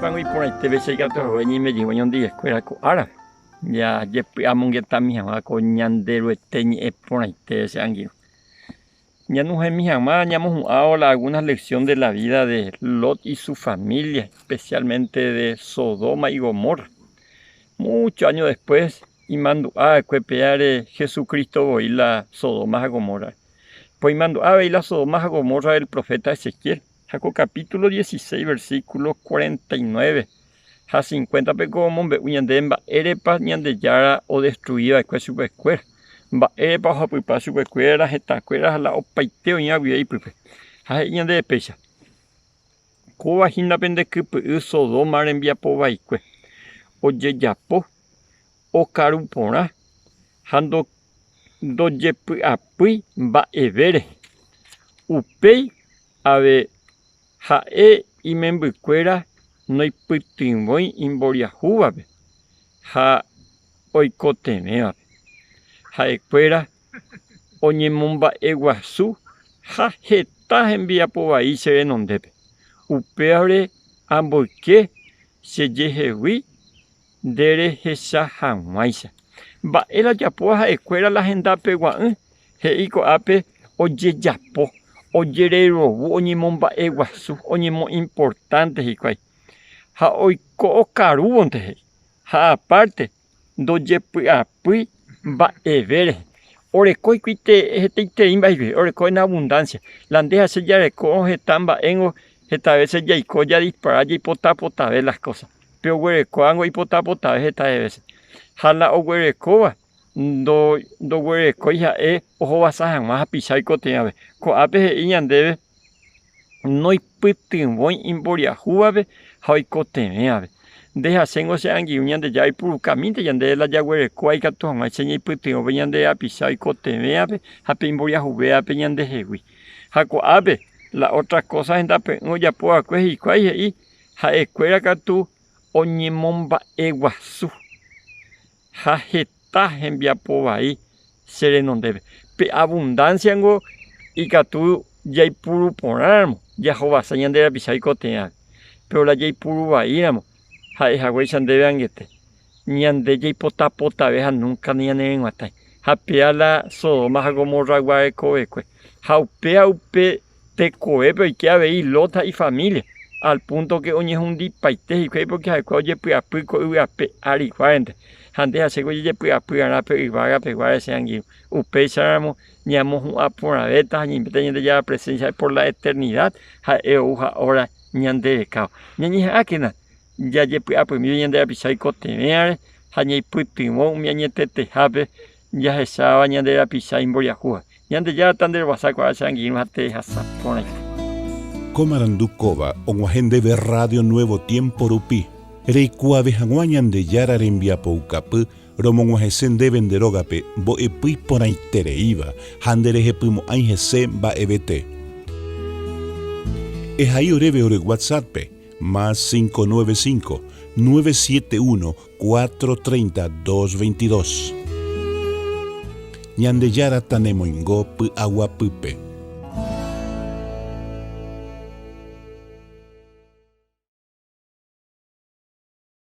pango y por ahí te ves que todo venía y me llegó en día escuela con ara. Ya amongueta mi mamá con ñandero este por ahí te ese anguilo. Ya nos es mi mamá, ya hemos jugado algunas lecciones de la vida de Lot y su familia, especialmente de Sodoma y Gomorra. Muchos años después, y mandó a cuepear Jesucristo voy la Sodoma y Gomorra. Pues mandó a ver la Sodoma y Gomorra del profeta Ezequiel. Jaco capítulo 16, versículo 49. A 50 pecomos, uñandemba, erepa, ñandeyara o destruida de cues supercuera. Va erepa, japuipa, supercuera, jetacuera, la opaiteo, ñaguía y pupe. A ñande de pecha. Coba jinda pendecupe, Sodoma envía po baicue. Oye yapo, o carupora, hando doyepu apui, va evere. Upei, ave, jae y membucuera, no hay putimboy imboriajuba, ja oikoteme, ja ecuera, oñemomba eguazú, ja jeta envía po ahí se renondepe. Upeabre amboque, se yejewi, dere jesa jamaisa. Va ela yapo ja ecuera la agenda peguan, heiko ape, oye yapo, oye rero, oñemomba eguazú, oñemo importante hikwai. Ha oiko okaruonte, ha aparte, do yepi apui, va evere. Oreco y cuite imba oreco en abundancia. La andeja se ya reco jetamba engo, esta vez ya ico ya dispara y potapota ver las cosas. Pero huereco ango y potapota ver esta vez. Jala o huerecoa, do huereco ya ojo basajan más a pisar y coteave. Co ape iñandebe, no y putin voy imboria juave. Haikoteme, deja sengo se anguiuñan de ya y puro caminte y ande la yaguere cuaica toma y seña y puteo veñan de apisa y coteme ave, apimboria juvea peñan de jewi. Jaco ave, la otra cosa en dape, no ya poa cueji y cuaje y ja escuela catu oñemomba eguazú. Ja jeta envía po ahí, serenon debe. Pe abundancia ngo y catu ya y puro ponarmo, ya jova señan de apisa y cotea. Pero la yei puru baíramo, ja hagüey sandebe angete, ñande yei pota veja nunca ni en guatai, ja pea la Sodoma ja Gomorra guaecovecue, ja upe te coepe y que habéis lota y familia, al punto que oñe un dipaite y que porque ja oye puico uape aricuarente, jande ja sego ye puiapu arape y vaga peguar ese anguilo, upe saramo, ñamos un aporaveta, ñimpete ya la presencia por la eternidad, ja euja ahora. Ñande cao ñañi akena ya yepi apo mi ñande apisai cotemeare hañei putimo mi añetete habe ya jesaba ñande apisai mboriajua ñande ya tander basako asangin mate hasapone Comarandukova onguajende de Radio Nuevo Tiempo Rupi reikua vejanguá ñande yara rembiapo ukapu romonguajesen de venderogape bo epui poraitereiva handere hepimo aingese ba ebete. Es ahí oreve ore WhatsApp, más 595-971-430-222. Ñande yara tanemoingo pu agua pupe.